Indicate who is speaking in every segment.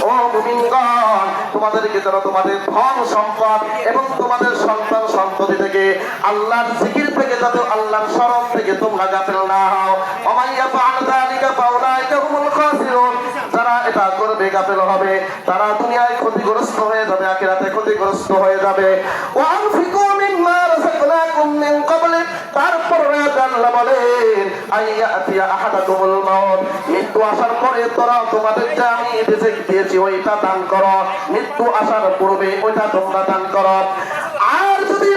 Speaker 1: ও মুমিনগণ, তোমাদেরকে যেন তোমাদের ধন সম্পদ এবং তোমাদের সন্তান সন্ততি থেকে আল্লাহর জিকির থেকে যাতে আল্লাহর স্মরণ থেকে তোমরা গাফিল না হও। ওমাইয়া ফাআল যালিকা ফাউলাইকা হুমুল খাসিরুন, যারা এটা করবে গাফিল হবে, তারা দুনিয়ায় ক্ষতিগ্রস্ত হয়ে যাবে, আখিরাতে ক্ষতিগ্রস্ত হয়ে যাবে। ওয়া আনফিকু মিম্মা রাযাকনাকুম মিন ক্বাবলি, তারপরে আল্লাহ বলেন আইয়াতিয়া আহাদাকুমুল মাউত, মৃত্যু আসার পরে তোরা তোমাদের যা আমি রিজিক দিয়েছি ওইটা দান করো, মৃত্যু আসার পূর্বে ওইটা তোমরা দান করো। আর যদি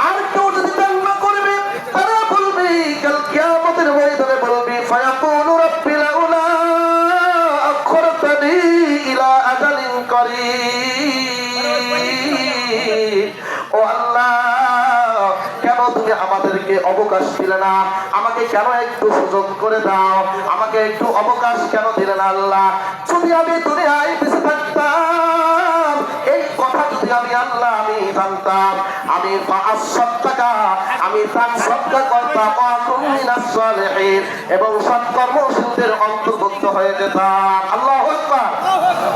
Speaker 1: আর কেউ যদি দান না করবে, তারা বলবে কাল কিয়ামতের ময়দানে বলবে ফায়াকুলু রাব্বি লাউলা আখরতানি ইলা আজালিন করিব, ও আল্লাহ কেন তুমি আমাদেরকে অবকাশ দিলে না, আমাকে কেন একটু সুযোগ করে দাও, আমাকে একটু অবকাশ কেন দিলে না আল্লাহ। যদি আমি দুনিয়ায় বেঁচে থাকতাম, এই কথা যদি আমি আল্লাহ আমি জানতাম, আমি 500 টাকা আমি দান সদকা করতাম এবং সৎকর্মশীলদের অন্তর্ভুক্ত হয়ে যেতাম। আল্লাহু আকবার।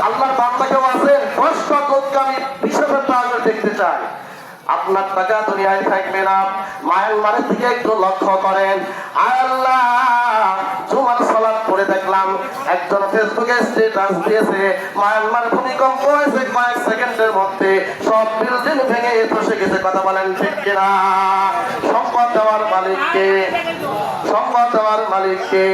Speaker 1: আল্লাহর বান্দা কেউ আছেন 10 টাকা আমি 20,000 টাকা দেখতে চাই, আপনার টাকা দুনিয়ায় থাকবে না। মায়ানমারের দিকে একটু লক্ষ্য করেন। আল্লাহ জুমার সালাত পড়ে দেখলাম একজন ফেসবুকে স্ট্যাটাস দিয়েছে মায়ানমার ভূমিকম্প হয়েছে, কয়েক সেকেন্ডের মধ্যে সব বিল্ডিং ভেঙে ধসে গেছে। কথা বলেন ঠিক কিনা? সম্পদ দেওয়ার মালিককে, সম্পদ দেওয়ার মালিককে।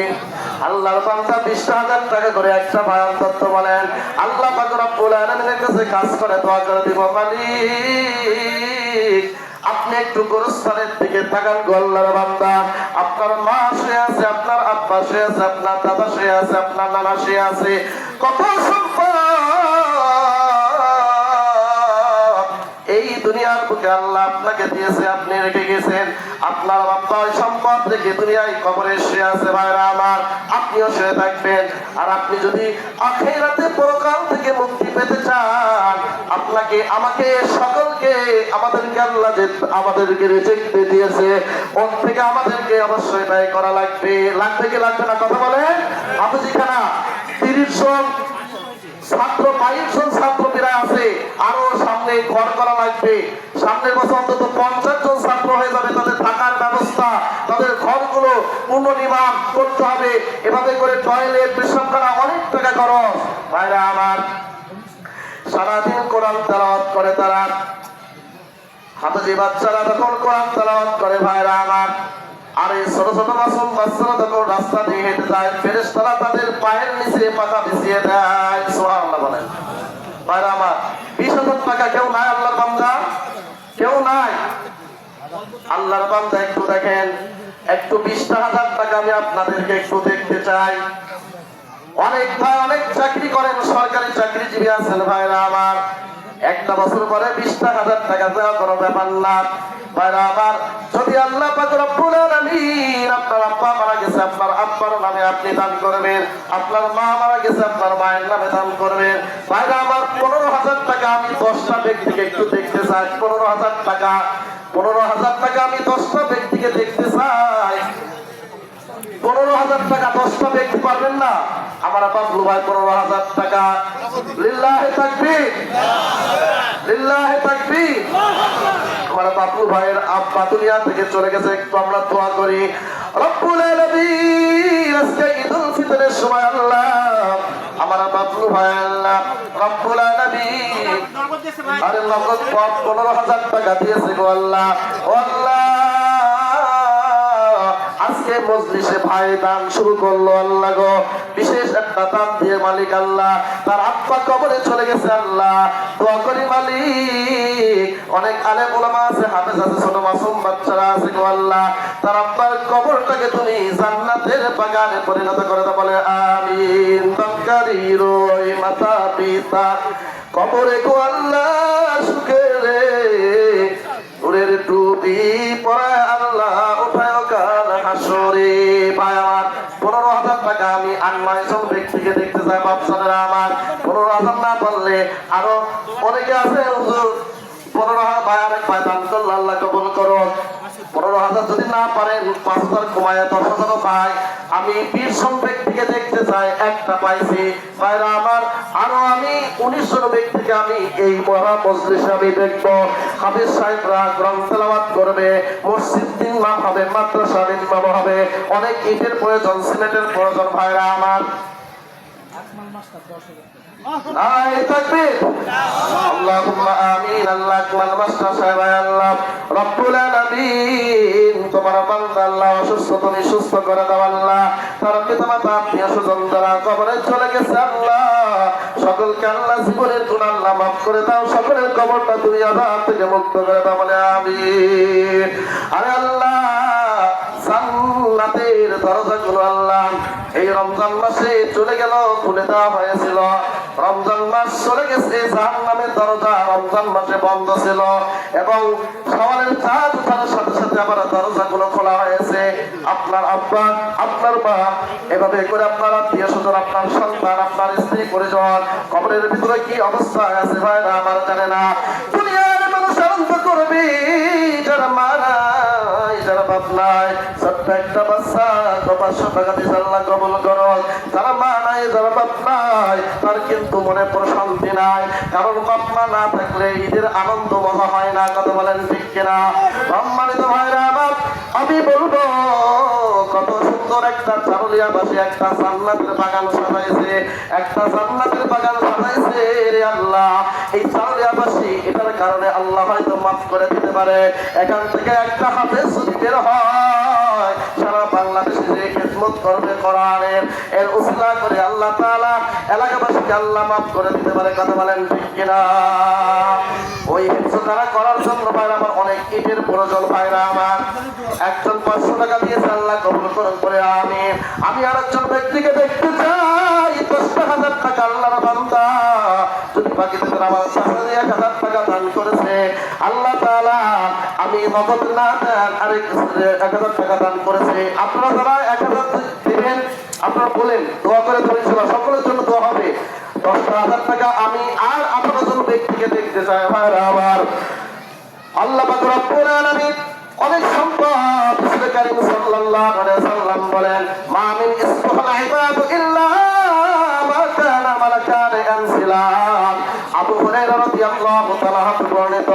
Speaker 1: আল্লাহর বান্দা 20,000 টাকা করে একটা বয়ান তত্ত্ব বলেন, আল্লাহ পাক রব্বুল আলামিনের কাছে কাজ করে দোয়া করে দিব, মালিক আপনি একটু গোরস্থানের দিকে তাকান গো আল্লাহর বান্দা। আপনার মা শুয়ে আছে, আপনার আব্বা শুয়ে আছে, আপনার দাদা শুয়ে আছে, আপনার নানা শুয়ে আছে, কত সম্পদ এই দুনিয়ার বুকে আল্লাহ আপনাকে দিয়েছে, আপনি রেখে গেছেন। আপনার বাবা ওই সম্পদ রেখে দুনিয়ায় কবরে শুয়ে আছে। ভাইরা আমার, আপনিও শুয়ে থাকবেন। আর আপনি যদি আখিরাতে পরকাল থেকে মুক্তি পেতে চান, আপনাকে আমাকে সকলকে আমাদেরকে আল্লাহ যে আমাদেরকে রিজিক দিয়েছে ওর থেকে আমাদেরকে অবশ্যই ব্যয় করা লাগবে। লাগবে কি লাগবে না? কথা বলেন। হাফেজখানা 30 জন ছাত্র, 22 জন ছাত্র প্রায় আছে, আরো সামনে ঘর করা লাগবে। সামনের বছর অন্তত 50 জন ছাত্র হয়ে যাবে, তাদের থাকার ব্যবস্থা, তাদের ঘরগুলো পুনর্নির্মাণ করতে হবে। এভাবে করে টয়লেট, পেশাবখানা অনেক টাকা খরচ। ভাইরা আমার, সারাদিন কোরআন তেলাওয়াত করে তারা, হাফেজি বাচ্চারা তখন কোরআন তেলাওয়াত করে। ভাইরা আমার, আর এই ছোট ছোট মাসুম বাচ্চারা তখন রাস্তা দিয়ে হেঁটে যায়, ফেরেশতারা তাদের পায়ের নিচে পাতা বিছিয়ে দেয়। সুবহানাল্লাহ বলেন। ভাইরা আমার, 20,000 টাকা কেউ নাই আল্লাহর বান্দা? কেউ নাই আল্লাহর বান্দা? একটু দেখেন, একটু 20,000 টাকা আমি আপনাদেরকে একটু দেখতে চাই। অনেক ভাই অনেক চাকরি করেন, সরকারি চাকরিজীবী আছেন। ভাইরা আমার, একটা বছর পরে 20,000 টাকা দেওয়া কোনো ব্যাপার না। ভাইরা আমার, যদি আল্লাহ পাক রব্বুল আলামিন আপনার আব্বা মারা গেছে, আপনার আব্বার নামে আপনি দান করবেন, আপনার মা মারা গেছে, আপনার মায়ের নামে দান করবেন। ভাইরা আমার, 15,000 টাকা আমি 10টা ব্যক্তিকে একটু দেখতে চাই। 15,000 টাকা, 15,000 টাকা আমি 10টা ব্যক্তিকে দেখতে চাই। 15,000 টাকা 10টা ব্যক্তি পারবেন না? আমার বাবলু ভাই 15,000 টাকা। লিল্লাহি তাকবীর, লিল্লাহি তাকবীর। আমার বাবলু ভাইয়ের আব্বা দুনিয়া থেকে চলে গেছে, একটু আমরা দোয়া করি। রব্বুল আলামিন আজকে ঈদুল ফিতরের সময় আল্লাহ আমার বাবলু ভাই আল্লাহ রব্বুল আলামিন আরে নগদ 15,000 টাকা দিয়েছে গো আল্লাহ। ও আল্লাহ, আজকে মজলিসে ভাই দান শুরু করলো আল্লাহ গো, বিশেষ একটা দান দিয়ে মালিক আল্লাহ তার আব্বা কবরে চলে গেছে। আল্লাহ দোয়া করি মালিক, অনেক আলেম ওলামা আছে, হাফেজ আছে, ছোট মাসুম বাচ্চারা আছে গো আল্লাহ, তার আব্বার কবরটাকে তুমি জান্নাতের বাগানে পরিণত করে দাও, বলে আমিন। তকারির ওই মাতা পিতা কবরে গো আল্লাহ সুখে রে, নূরের টুপি পরায় আল্লাহ উঠায় কাল হাসরে। ভাই আমার, 15,000 টাকা আমি 8-9 জন ব্যক্তিকে দেখতে চাই। বাচ্চারা আমার, 15,000 না বললে আরো অনেকে আছে হুজুর 15,000 ভাই আরেক ভাই দান করলে আল্লাহ কবুল করো। 15,000 যদি না পারেন 5,000 কমায় 10,000 ভাই আমি 20 জন ব্যক্তিকে দেখতে চাই। একটা পাইছি ভাইরা আমার। আরো আমি 19 জন ব্যক্তিকে আমি এই মহা মজলিসে আমি দেখবো হাফেজ সাহেবরা কোরআন তেলাওয়াত করবে, মসজিদ নির্মাণ হবে, মাদ্রাসা নির্মাণ হবে, অনেক ইটের প্রয়োজন, সিমেন্টের প্রয়োজন ভাইরা আমার। আল্লাহুম্মা আমিন। আল্লাহ আকমাল মাস্টার সাহেব আল্লাহ রব্বুল আলামিন তোমার বান্দা আল্লাহ অসুস্থ তুমি সুস্থ করে দাও আল্লাহ। তার পিতামাতা আত্মীয় স্বজন যারা কবরে চলে গেছে আল্লাহ সকলকে আল্লাহ জীবনের গুনাহ আল্লাহ মাফ করে দাও, সকলের কবরটা তুমি আযাব থেকে মুক্ত করে দাও বলে আমিন। আরে আল্লাহ জান্নাতের দরজাগুলো আল্লাহ এই রমজান মাসে চলে গেল খুলে দেওয়া হয়েছিল, রমজান মাস চলে গেছে জাহান্নামের দরজা রমজান মাসে বন্ধ ছিল এবং সওয়ালের চাঁদ ওঠার সাথে সাথে আবার দরজাগুলো খোলা হয়েছে। আপনার আব্বা আপনার মা এভাবে করে আপনার আত্মীয় স্বজন আপনার সন্তান আপনার স্ত্রী পরিজন কবরের ভিতরে কি অবস্থা আছে ভাইরা আমার জানে না। দুনিয়ার মানুষ আনন্দ করবে যারা মা নাই যারা বাপ নাই, ছোট্ট একটা বাচ্চা 500 টাকা দিয়ে আল্লাহ কবুল করো। যারা মা নাই যারা বাপ নাই তার কিন্তু মনে প্রশান্তি নাই, কারণ বাপ মা না থাকলে ঈদের আনন্দ মজা হয় না, কথা বলেন ঠিক কিনা। সম্মানিত ভাইরা আমার আমি বলবো কত সুন্দর একটা চারুলিয়া বাসী একটা জান্নাতের বাগান সাজাইছে, একটা জান্নাতের বাগান সাজাইছে রে আল্লাহ। এই চারুলিয়া বাসী এটার কারণে আল্লাহ হয়তো মাফ করে দিতে পারে। এখান থেকে একটা হাফেজ যদি বের হয় সারা বাংলাদেশে যে খেদমত করবে কোরআনের এর উসলা করে আল্লাহ তাআলা এলাকাবাসীকে আল্লাহ মাফ করে দিতে পারে, কথা বলেন ঠিক কিনা। ওই হিফজ তারা করার জন্য ভাইরা আমার অনেক ইটের প্রয়োজন ভাইরা আমার। একজন 500 টাকা দিয়েছে আল্লাহ কবুল করুন করে আমিন। আমি আরেকজন ব্যক্তিকে দেখতে চাই 10,000 টাকা আল্লাহর বান্দা যদি বাকিতে আমার 1,000 টাকা দান করেছে আল্লাহ তাআলা আমি নগদ না দেন আরেক 1,000 টাকা দান করেছে। আপনারা যারা 1,000 দিবেন আপনারা বলেন দোয়া করে ধরেছিল সকলের জন্য দোয়া হবে। 10,000 টাকা আমি আর 18 জন ব্যক্তিকে দেখতে চাই ভাইরা আমার। আল্লাহ পাক রব্বুল আলামিন অনেক সম্পদ রাসূল কারীম সাল্লাল্লাহু আলাইহি ওয়াসাল্লাম বলেন মা মিন ইসফাল ইবাদ ইল্লা মা কানা মালাকান আনসিলাম। আবু হুরায়রা রাদিয়াল্লাহু তাআলা হতে বর্ণিত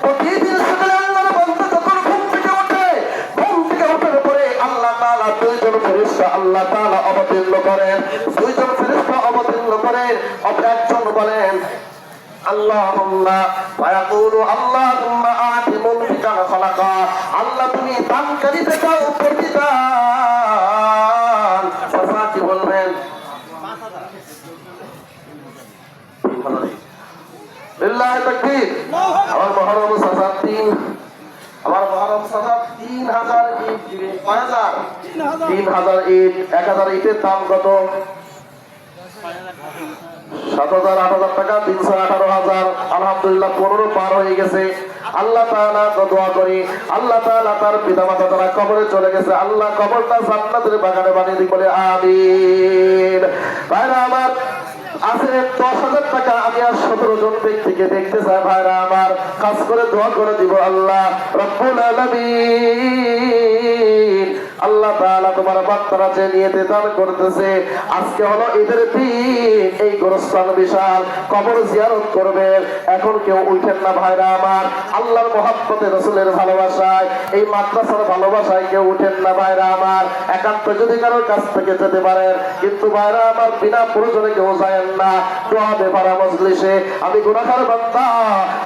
Speaker 1: প্রতিদিন সকালে আল্লাহর বান্দা যখন ঘুম থেকে ওঠে ঘুম থেকে ওঠার পরে আল্লাহ তাআলা দুইজন ফেরেশতা আল্লাহ তাআলা অবতীর্ণ করেন, দুইজন ফেরেশতা অবতীর্ণ করেন। একজন বলেন আল্লাহুম্মা ওয়া ইয়াকুলু আল্লাহুম্মা আতি মুনফিকান খালাকা, আল্লাহ তুমি দানকারী থেকে প্রতিদান। সাফাতি বলবেন বিল্লাহি তাকবীর। আমার মুহররম সাফাত 3 আমার মুহররম সাফাত 3000 ইট দিবে। কয় হাজার? 3000 ইট। 1000 ইটের দাম কত? 7,000 8,000 টাকা 318,000। আলহামদুলিল্লাহ 15 পার হয়ে গেছে। আল্লাহ তাআলা দোয়া করি আল্লাহ তাআলা তার পিতামাতা যারা কবরে চলে গেছে আল্লাহ কবরটা জান্নাতের বাগানে বানিয়ে দিই বলে আমিন। ভাইরা আমার আছে 10,000 টাকা আমি আর 17 জন ব্যক্তিকে দেখতে চাই ভাইরা আমার, কাজ করে দোয়া করে দিব আল্লাহ রব্বুল আলামিন। আল্লাহ তাআলা তোমার বান্দারা যে নিয়তে দান করতেছে আজকে হলো ঈদের দিন, এই গোরস্থান বিশাল কবর জিয়ারত করবেন। এখন কেউ উঠেন না ভাইরা আমার, আল্লাহর মহব্বতে রাসূলের ভালোবাসায় এই মাদ্রাসার ভালোবাসায় কেউ উঠেন না ভাইরা আমার। একান্ত যদি কারোর কাছ থেকে যেতে পারেন, কিন্তু ভাইরা আমার বিনা প্রয়োজনে কেউ যায় না। দোয়া দে ভরা মজলিসে আমি গুনাহগার বান্দা,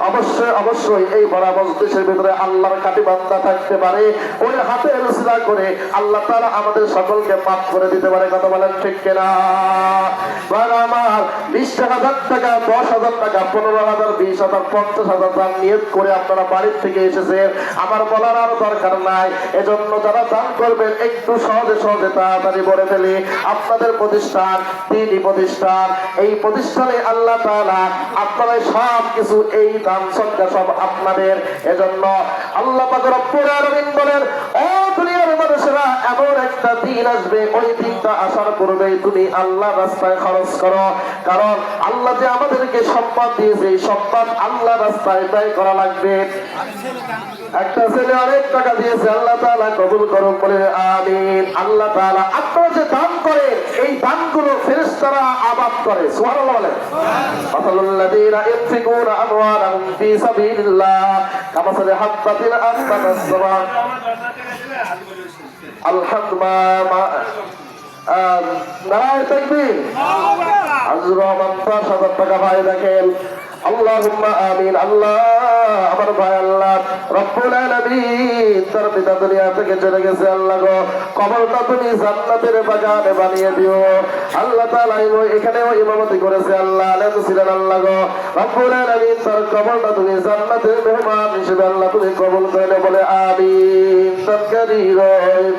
Speaker 1: অবশ্যই অবশ্যই এই ভরা মজলিসের ভিতরে আল্লাহর খাঁটি বান্দা থাকতে পারে, ওই হাতের উসিলা করে আল্লাহ তাআলা আমাদের সকলকে মাফ করে দিতে পারে, কথা বলেন ঠিক কিনা। ভাইরা আমার 20,000 টাকা 10,000 টাকা 15,000 20,000 50,000 দান নিয়ত করে আপনারা বাড়ির থেকে এসেছেন, আমার বলার আর দরকার নাই। এজন্য যারা দান করবেন একটু সহজে সহজে তাড়াতাড়ি বলে ফেলি। আপনাদের প্রতিষ্ঠান দ্বীনি প্রতিষ্ঠান, এই প্রতিষ্ঠানে আল্লাহ তাআলা আপনারা সব কিছু এই দান সদকা সব আপনাদের। এজন্য আল্লাহ পাক রব্বুল আলামিন বলেন ও দুনিয়ার মানুষেরা এমন একটা দিন আসবে, ওই দিনটা আসার পূর্বেই তুমি আল্লাহ রাস্তায় খরচ করো, কারণ আল্লাহ যে আমাদেরকে সম্পদ দিয়েছে এই সম্পদ আল্লাহ রাস্তায় ব্যয় করা লাগবে। একটা ছেলে অনেক টাকা দিয়েছে, আল্লাহ তাআলা কবুল করুন বলে আমিন। আল্লাহ তাআলা আপনারা যে দান করেন এই দানগুলো ফেরেশতারা আবাদ করে, সুবহানাল্লাহ বলেন। মাসালুল্লাযীনা ইনফিকুনা আমওয়ালাহুম ফী সাবিলিল্লাহ কামাসালি হাব্বাতিন আনবাতাস সামা নারায়ে তাকবীর। আজর রহমান 10,000 টাকা ভাই দেখেন। আল্লাহুম্মা আমিন। আল্লাহ আমার ভাই আল্লাহ রব্বুল আলামিন তার পিতা দুনিয়া থেকে চলে গেছে, আল্লাহ গো কবরটা তুমি জান্নাতের বাগানে বানিয়ে দিও। আল্লাহ তাআলা এখানেও ইমামতি করেছে, আল্লাহ আলেম ছিলেন, আল্লাহ গো রব্বুল আলামিন তার কবরটা তুমি জান্নাতের মেহমান হিসেবে আল্লাহ তুমি কবুল করে নাও বলে আমিন। তরকারির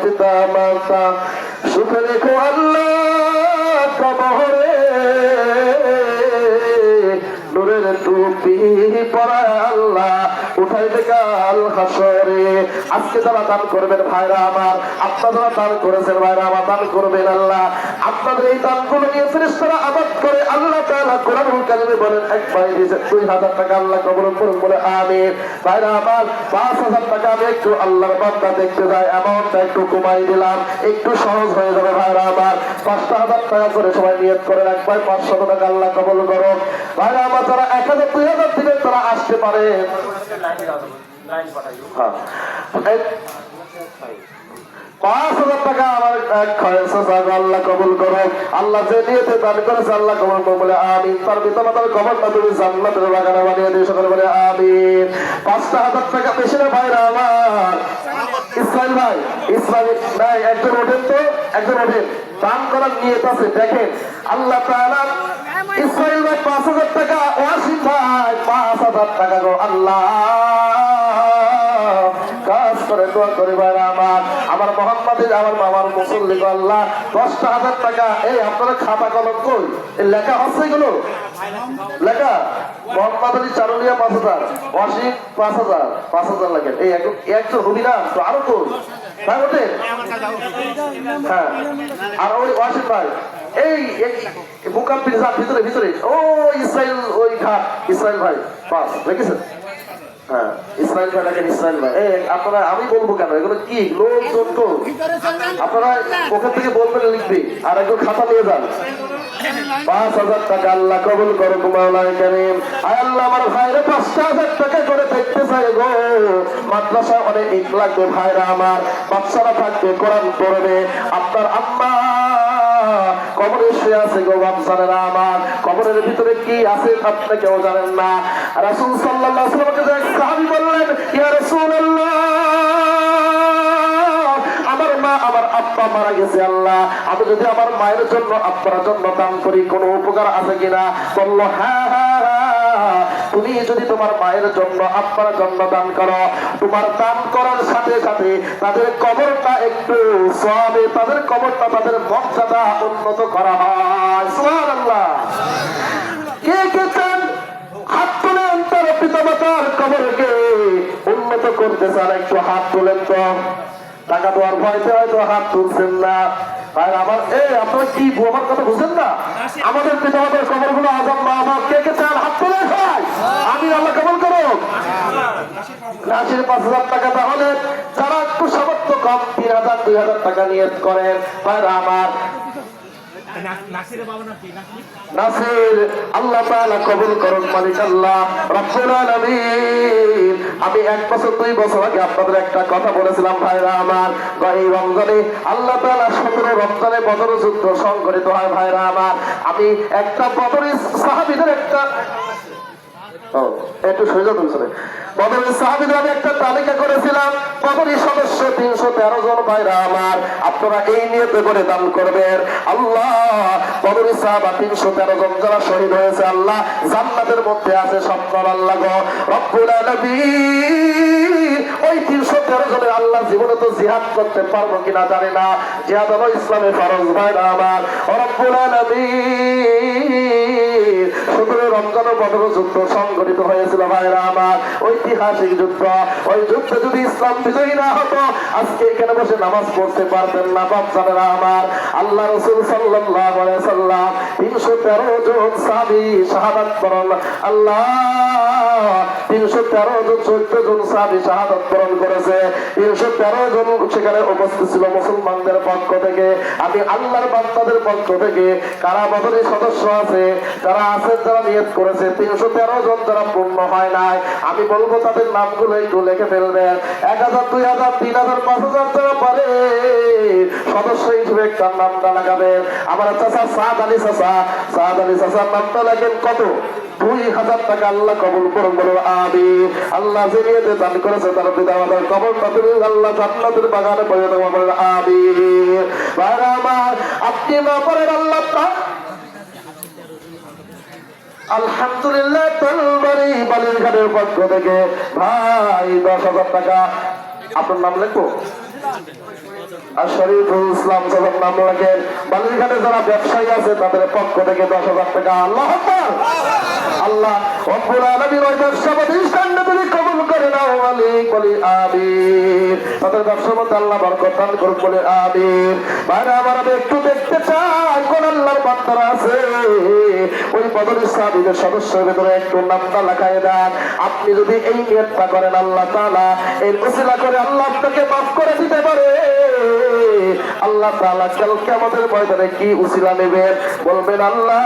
Speaker 1: পিতা মাতা সুখে রেখো আল্লাহ কবরে নূরের টুপি পরায় আল্লাহ উঠাইবে কাল হাসরে। আজকে যারা দান করবেন ভাইরা আমার, আপনারা দান করেছেন ভাইরা আমার, দান করবেন আল্লাহ আপনাদের এই দানগুলো নিয়ে ফেরেশতারা আবাদ করে। আল্লাহ তাআলা কোরআনুল কারীমে বলেন এক ভাই দিয়েছে 2,000 টাকা, আল্লাহ কবুল করুন বলে আমিন। ভাইরা আমার 5,000 টাকা আমি একটু আল্লাহর বান্দা দেখতে যাই, এমনটা একটু কমাই দিলাম, একটু সহজ হয়ে যাবে ভাইরা আমার। 5,000 টাকা করে সবাই নিয়ত করে রাখবেন, 500 টাকা আল্লাহ কবুল করুন। ভাইরা আমার যারা 1,000 2,000 দিবেন তারা আসতে পারে। 5,000 টাকা আমার আল্লাহ কবুল করো। আল্লাহ যে নিয়েছে দান করেছে আল্লাহ কবুল করো বলে আমিন। তার পিতা মাতার কবরটা তুমি জান্নাতের বাগানে বানিয়ে দিও সকলে বলে আমিন। 5,000 টাকা বেশি না ভাইরা আমার। ইসমাইল ভাই, ইসমাইল ভাই একজন ওঠেন তো, একজন ওঠেন, দান করার নিয়ত আছে দেখেন। আল্লাহ তাআলা ইসমাইল ভাই 5,000 টাকা, ওয়াসিম ভাই 5,000 টাকা গো আল্লাহ কাজ করে দোয়া করে ভাইরা আমার। আমার মোহাম্মদের আমার মামার মুসল্লি গো আল্লাহ 10,000 টাকা। এই আপনারা খাতা কলম কই লেখা হচ্ছে এগুলো লেখা? মোহাম্মদ আলী চারুলিয়া 5,000, ওয়াসিম 5,000, 5,000 লাগেন। এই একজন হবিনা তো আরো কই ভাই ওঠে, হ্যাঁ আর ওই ওয়াসিম ভাই এই মুকাব্বির যার ভিতরে ভিতরে ও ইসরাইল ওই ঘাট ইসরাইল ভাই 5 দেখেছেন? হ্যাঁ ইসরাইল ভাই দেখেন, ইসরাইল ভাই। এই আপনারা আমি বলবো কেন, এগুলো কি লোকজন তো আপনারা ওখান থেকে বলবেন লিখবে আর একজন খাতা নিয়ে যান। 5,000 টাকা আল্লাহ কবুল করুন মাওলানা কারীম। আয় আল্লাহ আমার ভাইরা 5,000 টাকা করে দেখতে চাই গো। মাদ্রাসা অনেক ইট লাগবে ভাইরা আমার, বাচ্চারা থাকবে কোরআন পড়বে। আপনার আম্মা কবরে শুয়ে আছে গো বাচ্চারা আমার, কবরের ভিতরে কি আছে আপনি কেউ জানেন না। রাসূল সাল্লাল্লাহু আলাইহি ওয়াসাল্লামকে এক সাহাবী বললেন, ইয়া রাসূলুল্লাহ আমার মা আমার আব্বা মারা গেছে, আল্লাহ আমি যদি আমার মায়ের জন্য আব্বার জন্য দান করি কোনো উপকার আছে কিনা? বলল হ্যাঁ হ্যাঁ, তুমি যদি তোমার মায়ের জন্য আব্বার জন্য দান করো, তোমার দান করার সাথে সাথে তাদের কবরটা একটু সওয়াবে, তাদের কবরটা তাদের মর্যাদা উন্নত করা হয়। সুবহানাল্লাহ। কে কে চান হাত তুলেন তার পিতামাতার কবরকে উন্নত করতে চান? একটু হাত তুলেন তো। টাকা দেওয়ার ভয়তে হয়তো হাত তুলছেন না। আর আমার আপনারা কি আমার কথা বুঝেন না? আমাদের পিতামাতার কবরগুলো আজম মা বাবা কে কে চান হাত তুলে ভাই আমি আল্লাহ কবুল করুন। রাশির 5,000 টাকা, তাহলে যারা একটু সামর্থ্য কম 3,000 2,000 টাকা নিয়ত করেন ভাইরা আমার। নাসির আল্লাহ তাআলা কবুল করুন মালিক আল্লাহ রব্বুল আলামিন। আমি 1 বছর 2 বছর আগে আপনাদের একটা কথা বলেছিলাম ভাইরা আমার, এই রমজানে আল্লাহ তাআলা 17 রমজানে বদর যুদ্ধ সংঘটিত হয় ভাইরা আমার। আমি একটা বদরি সাহাবীদের একটা একটু সোজা তুলছিলেন বদরের সাহাবীদের আমি একটা তালিকা করেছিলাম। বদরের সদস্য 313 জন ভাইরা আমার, আপনারা এই নিয়তে করে দান করবেন। আল্লাহ বদরের সাহাবা 313 জন যারা শহীদ হয়েছে আল্লাহ জান্নাতের মধ্যে আছে সন্তান আল্লাহ গো রব্বুল আলামিন। ওই 313 জনের আল্লাহ জীবনে তো জিহাদ করতে পারবো কিনা জানি না, জিহাদ হলো ইসলামের ফরজ ভাইরা আমার রব্বুল আলামিন। 17 রমজান ও বদর যুদ্ধ সংঘটিত হয়েছিল ভাইরা আমার, ঐতিহাসিক যুদ্ধ। ওই যুদ্ধে যদি ইসলাম বিজয়ী না হতো আজকে এখানে বসে নামাজ পড়তে পারতেন না বাপজানেরা আমার। আল্লাহ রাসূল সাল্লাল্লাহু আলাইহি ওয়াসাল্লাম 313 জন সাহাবী শাহাদাত বরণ, আল্লাহ 313 জন 14 জন সাহাবী শাহাদাত বরণ করেছে। 313 জন সেখানে উপস্থিত ছিল মুসলমানদের পক্ষ থেকে। আমি আল্লাহর বান্দাদের পক্ষ থেকে কারা বদরের সদস্য আছে যারা আছেন, যারা নিয়ত করেছে 313 জন যারা পূর্ণ হয় নাই, আমি বলবো তাদের নামগুলো একটু লিখে ফেলবেন। 1000, 2000, 3000, 5000 যারা পারে সদস্য হিসেবে একটা নামটা লাগাবেন। আমার চাচা সাদ আলী চাচার নামটা লাগেন কত? 2000 টাকা। আল্লাহ কবুল করুন, বলো আমিন। আল্লাহ যে নিয়তে দান করেছে তার পিতা মাতার কবরটা তুমি আল্লাহ জান্নাতের বাগানে পরিণত করুন, আমিন। ভাইরা আমার, আপনি না পারেন আল্লাহ আলহামদুলিল্লাহ তলবাড়ি বালিরঘাটের পক্ষ থেকে ভাই 10,000 টাকা। আপনার নাম লিখবো? আর শরীফুল ইসলাম সাহেবের নাম লাগেন। বালিরঘাটে যারা ব্যবসায়ী আছে তাদের পক্ষ থেকে 10,000 টাকা। আল্লাহ আকবার। আল্লাহ রব্বুল আলামিন ওই ব্যবসা প্রতিষ্ঠানটা তুমি কবুল করে নাও, মালিক বলি আমিন। তাদের ব্যবসার মধ্যে আল্লাহ বরকত দান করুন, বলে আমিন। ভাইরা আমার, আমি একটু দেখতে চাই কোন আল্লাহর বান্দারা আছে ওই বদরের সাহাবীদের সদস্যের ভিতরে একটু নামটা লেখায় দেন। আপনি যদি এই নিয়তটা করেন আল্লাহ তাআলা এর ওসিলা করে আল্লাহ আপনাকে মাফ করে দিতে পারে। আল্লাহ তাআলা কাল কিয়ামতের ময়দানে কি উসিলা নেবেন? বলবেন আল্লাহ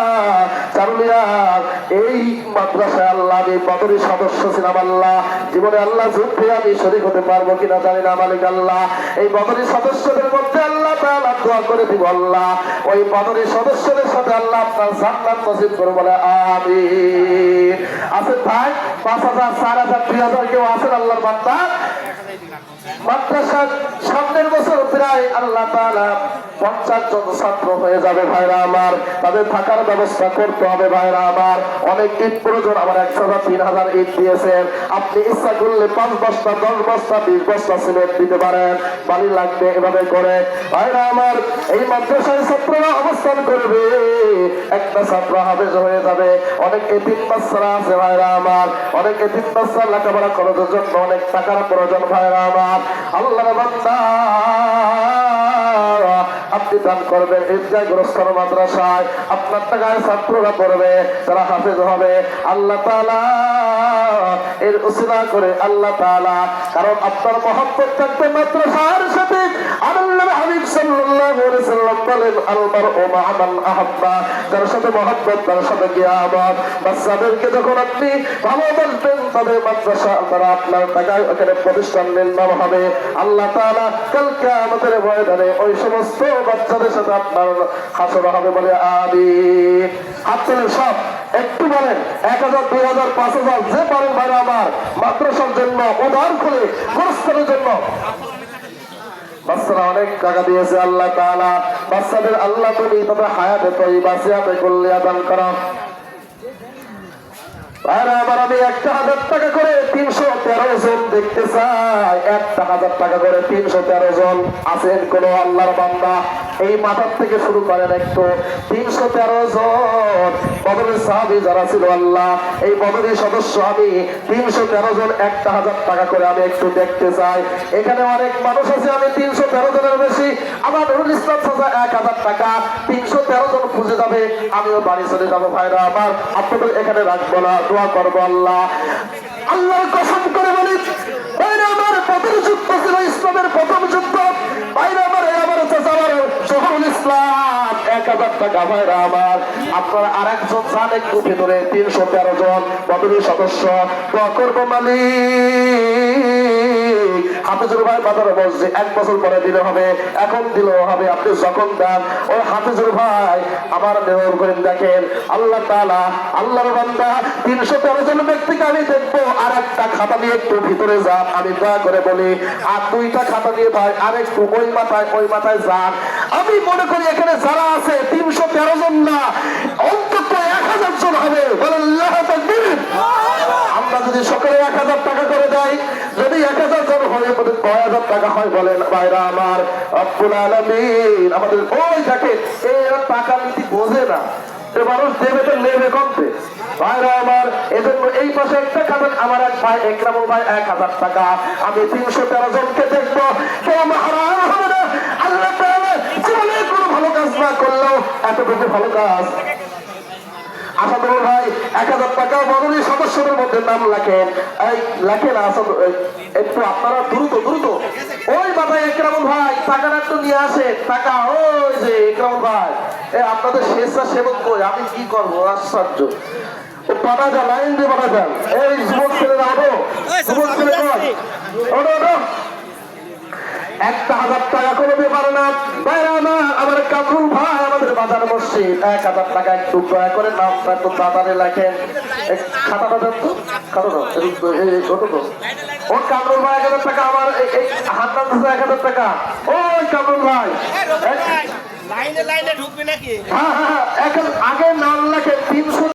Speaker 1: চারুলিয়ার এই মাদ্রাসায় আল্লাহ আমি বদরের সদস্য ছিলাম, আল্লাহ জীবনে আল্লাহ যুদ্ধে আমি শরীক হতে পারবো কিনা জানি না, মালিক আল্লাহ এই বদরের সদস্যদের মধ্যে আল্লাহ তাআলা দোয়া করে দিব, আল্লাহ ওই বদরের সদস্যদের সাথে আল্লাহ আপনার জান্নাত নসিব করুন, বলে আমিন। আছে ভাই 5,000, 4,000, 3,000 কেউ আছেন আল্লাহর বান্দা? মাদ্রাসার সামনের বছর প্রায় আল্লাহ তাআলা 50 জন ছাত্র হয়ে যাবে ভাইরা আমার, তাদের থাকার ব্যবস্থা করতে হবে ভাইরা আমার। অনেক ইট প্রয়োজন, আমার 1,000, 3,000 ইট দিয়েছেন। আপনি ইচ্ছা করলে 5 বস্তা, 10 বস্তা, 20 বস্তা সিমেন্ট দিতে পারেন, বালি লাগবে এভাবে করে ভাইরা আমার। এই মাদ্রাসায় ছাত্ররা অবস্থান করবে, একটা ছাত্র হাফেজ হয়ে যাবে। অনেক এতিম বাচ্চারা আছে ভাইরা আমার, অনেক এতিম বাচ্চা লেখাপড়া খরচের জন্য অনেক টাকার প্রয়োজন ভাইরা আমার। আল্লাহর বান্দা আপনি দান করবেন ইফতারগ্রস্ত মাদ্রাসায়, আপনার টাকায় ছাত্ররা পড়বে, তারা হাফেজ হবে আল্লাহ তাআলা এর উসিলা করে আল্লাহ তাআলা। কারণ আপনার মহব্বত থাকবে মাদ্রাসার সাথে। আল্লাহর হাবিব সাল্লাল্লাহু আলাইহি ওয়াসাল্লাম বলেন আল মারউ মা'a মান আহাব্বা, যার সাথে মহব্বত তার সাথে কিয়ামত। বাচ্চাদেরকে যখন আপনি ভালোবাসবেন তাদের মাদ্রাসা তারা আপনার টাকায় ওখানে প্রতিষ্ঠান নির্মাণ হবে। আল্লাহ তাআলা কাল কিয়ামতের ময়দানে ওই সমস্ত বাচ্চাদের সাথে আপনার হাসর হবে, বলে আমিন। হাত তুলে সব একটু বলেন 1,000, 2,000, 5,000 যে পারেন ভাইরা আমার, মাদ্রাসার জন্য উদার করে গোরস্থানের জন্য। বাচ্চারা অনেক টাকা দিয়েছে আল্লাহ তাআলা, বাচ্চাদের আল্লাহ তুমি তাদের হায়াতে তয়্যিবা সিয়াতে কুল্লিয়া দান করো। আর আবার আমি 1,000 টাকা করে 313 জন দেখতে চাই, 1,000 টাকা করে 313 জন আছেন কোন আল্লাহর বান্দা? এই মাথার থেকে শুরু করেন একটু। 313 জন বদরের সাহাবী যারা ছিল আল্লাহ এই বদরের সদস্য আমি 313 জন 1,000 টাকা করে আমি একটু দেখতে চাই। এখানে অনেক মানুষ আছে, আমি 313 জনের বেশি। আমার নুরুল ইসলাম চাচা 1,000 টাকা, 313 জন খুঁজে যাবে, আমিও বাড়ি চলে যাবো ভাইরা আমার। আপনাদের এখানে রাখবো না, দোয়া করবো আল্লাহ। আল্লাহর কসম করে বলি ভাইরা আমার, প্রথম যুদ্ধ ছিল ইসলামের প্রথম যুদ্ধ ভাইরা আমার। আমার চাচা আমার শহরুল ইসলাম 1,000 টাকা ভাইরা আমার। আপনারা আর একজন যান একটু ভিতরে, 313 জন বদরের সদস্য। দোয়া করবো মালিক হাফিজুর ভাই বাজারে বসছে, 1 বছর পরে দিলে হবে, এখন দিলেও হবে। আপনি যখন দেন ওই হাফিজুর ভাই আমার মেয়র করেন। দেখেন আল্লাহ তাআলা আল্লাহর বান্দা 313 জন ব্যক্তিকে আমি দেখবো। আর একটা খাতা নিয়ে একটু ভিতরে যান, আমি দয়া করে বলি। আর 2টা খাতা নিয়ে ভাই আর একটু ওই মাথায় যান। আমি মনে করি এখানে যারা আছে 313 জন না, অন্তত 1,000 জন হবে। বলেন আল্লাহু তাকবীর। আমরা যদি সকলে 1,000 টাকা করে দেয়, যদি 1,000 জন হয় 9,000 টাকা হয়, বলেন ভাইরা আমার। রব্বুল আলামিন আমাদের ওই দেখে এরা টাকা নীতি বোঝে না, মানুষ দেবে তো নেবে কমবে ভাইরা আমার। এজন্য এই পাশে একটা খাবেন আমার এক ভাই একরামুল ভাই 1000 টাকা। আমি 313 জনকে দেখবো কেউ হারাম হবে না। আল্লাহ তাআলা জীবনে কোনো ভালো কাজ না করলেও এত বেশি ভালো কাজ আসাদুল ভাই 1000 টাকা বদলি সদস্যদের মধ্যে নাম লেখেন। এই লেখেন আসাদ, একটু আপনারা দ্রুত দ্রুত ওই বাবা একরামুল ভাই টাকাটা একটু নিয়ে আসে টাকা। ওই যে একরামুল ভাই আপনাদের স্বেচ্ছাসেবক কই, আমি কি করবো আশ্চর্য। পাঠা যান, লাইন দিয়ে পাঠা যান। এই যুবক ছেলেরা ওঠো, যুবক ছেলে কই ওঠো ওঠো। 1000 টাকা করে দিতে পারে না ভাইরা আমার। আমার কামরুল ভাই আমাদের বাজার মসজিদ 1000 টাকা একটু দয়া করে নামটা একটু তাড়াতাড়ি লেখেন। খাতাটা দেন তো, খাতাটা ওঠো তো। ও কামরুল ভাই 1000 টাকা আমার হাত টানতেছে 1000 টাকা। ওই কামরুল ভাই
Speaker 2: লাইনে লাইনে ঢুকবি নাকি?
Speaker 1: হ্যাঁ হ্যাঁ আগে নাম লেখেন 300